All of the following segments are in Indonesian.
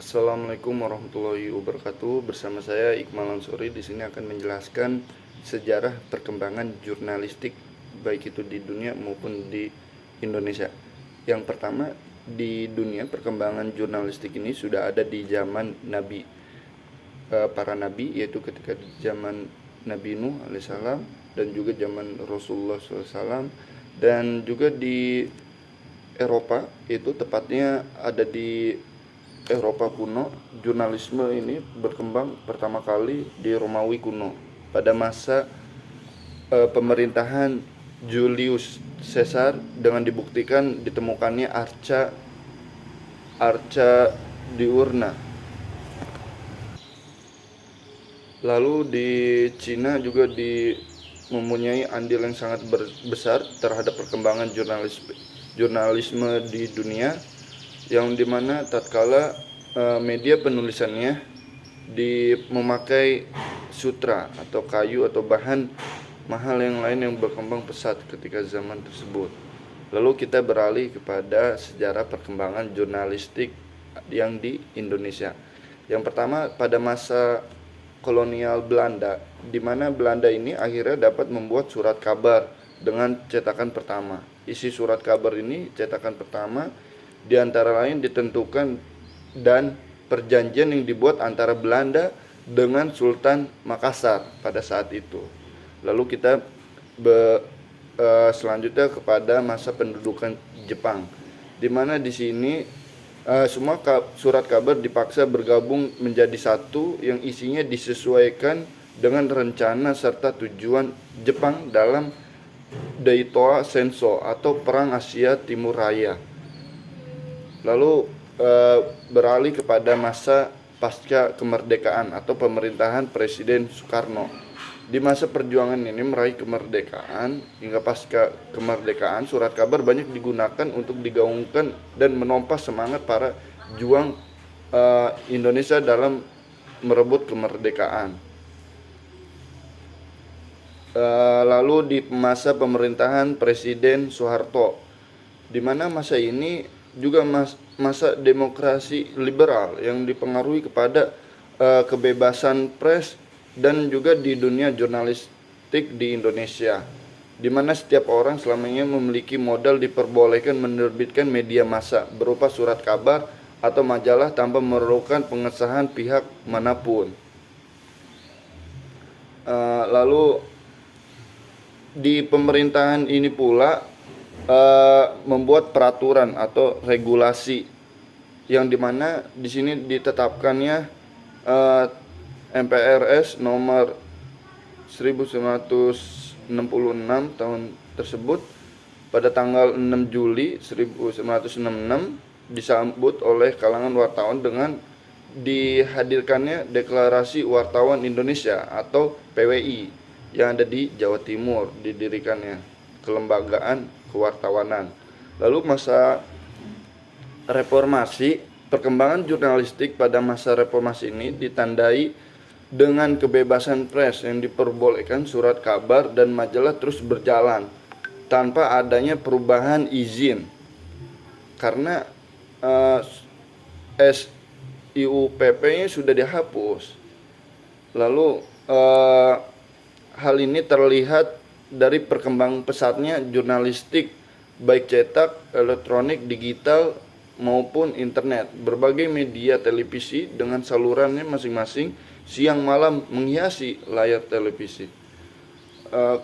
Assalamualaikum warahmatullahi wabarakatuh. Bersama saya Iqmal Ansori di sini akan menjelaskan sejarah perkembangan jurnalistik baik itu di dunia maupun di Indonesia. Yang pertama, di dunia perkembangan jurnalistik ini sudah ada di zaman Nabi, para nabi, yaitu ketika di zaman Nabi Nuh alaihissalam dan juga zaman Rasulullah SAW, dan juga di Eropa, itu tepatnya ada di Eropa kuno. Jurnalisme ini berkembang pertama kali di Romawi kuno pada masa pemerintahan Julius Caesar, dengan dibuktikan ditemukannya arca diurna. Lalu di Cina juga mempunyai andil yang sangat besar terhadap perkembangan jurnalisme di dunia, yang dimana tatkala media penulisannya memakai sutra atau kayu atau bahan mahal yang lain yang berkembang pesat ketika zaman tersebut. Lalu kita beralih kepada sejarah perkembangan jurnalistik yang di Indonesia. Yang pertama, pada masa kolonial Belanda, di mana Belanda ini akhirnya dapat membuat surat kabar dengan cetakan pertama. Isi surat kabar ini, cetakan pertama, di antara lain ditentukan dan perjanjian yang dibuat antara Belanda dengan Sultan Makassar pada saat itu. Lalu kita selanjutnya kepada masa pendudukan Jepang, di mana di sini semua surat kabar dipaksa bergabung menjadi satu yang isinya disesuaikan dengan rencana serta tujuan Jepang dalam Daitoa Senso atau Perang Asia Timur Raya. Lalu beralih kepada masa pasca kemerdekaan atau pemerintahan Presiden Soekarno. Di masa perjuangan ini meraih kemerdekaan hingga pasca kemerdekaan, surat kabar banyak digunakan untuk digaungkan dan menumpas semangat para juang Indonesia dalam merebut kemerdekaan. Lalu di masa pemerintahan Presiden Soeharto, di mana masa ini juga masa demokrasi liberal yang dipengaruhi kepada kebebasan pers dan juga di dunia jurnalistik di Indonesia, di mana setiap orang selamanya memiliki modal diperbolehkan menerbitkan media massa berupa surat kabar atau majalah tanpa memerlukan pengesahan pihak manapun. Lalu di pemerintahan ini pula membuat peraturan atau regulasi yang dimana di sini ditetapkannya MPRS nomor 1966 tahun tersebut pada tanggal 6 Juli 1966, disambut oleh kalangan wartawan dengan dihadirkannya Deklarasi Wartawan Indonesia atau PWI yang ada di Jawa Timur, didirikannya kelembagaan kewartawanan. Lalu masa reformasi, perkembangan jurnalistik pada masa reformasi ini ditandai dengan kebebasan pers yang diperbolehkan surat kabar dan majalah terus berjalan tanpa adanya perubahan izin, karena SIUPP-nya sudah dihapus. Lalu hal ini terlihat dari perkembangan pesatnya jurnalistik baik cetak, elektronik, digital maupun internet. Berbagai media televisi dengan salurannya masing-masing siang malam menghiasi layar televisi.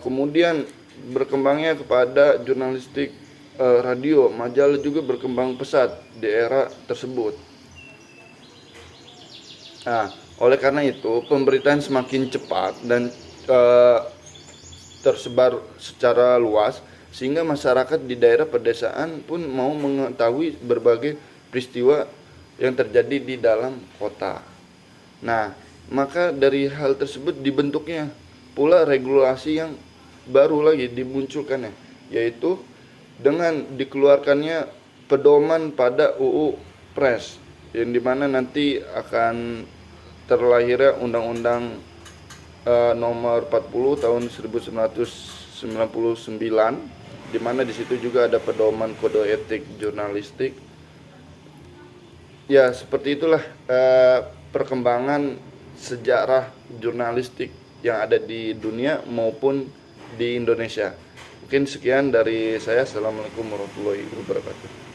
Kemudian berkembangnya kepada jurnalistik radio, majalah juga berkembang pesat di era tersebut. Oleh karena itu pemberitaan semakin cepat dan tersebar secara luas, sehingga masyarakat di daerah pedesaan pun mau mengetahui berbagai peristiwa yang terjadi di dalam kota. Nah, maka dari hal tersebut dibentuknya pula regulasi yang baru lagi dimunculkannya, yaitu dengan dikeluarkannya pedoman pada UU Pers, yang dimana nanti akan terlahirnya Undang-Undang nomor 40 tahun 1999, di mana di situ juga ada pedoman kode etik jurnalistik. Ya, seperti itulah perkembangan sejarah jurnalistik yang ada di dunia maupun di Indonesia. Mungkin sekian dari saya. Assalamualaikum warahmatullahi wabarakatuh.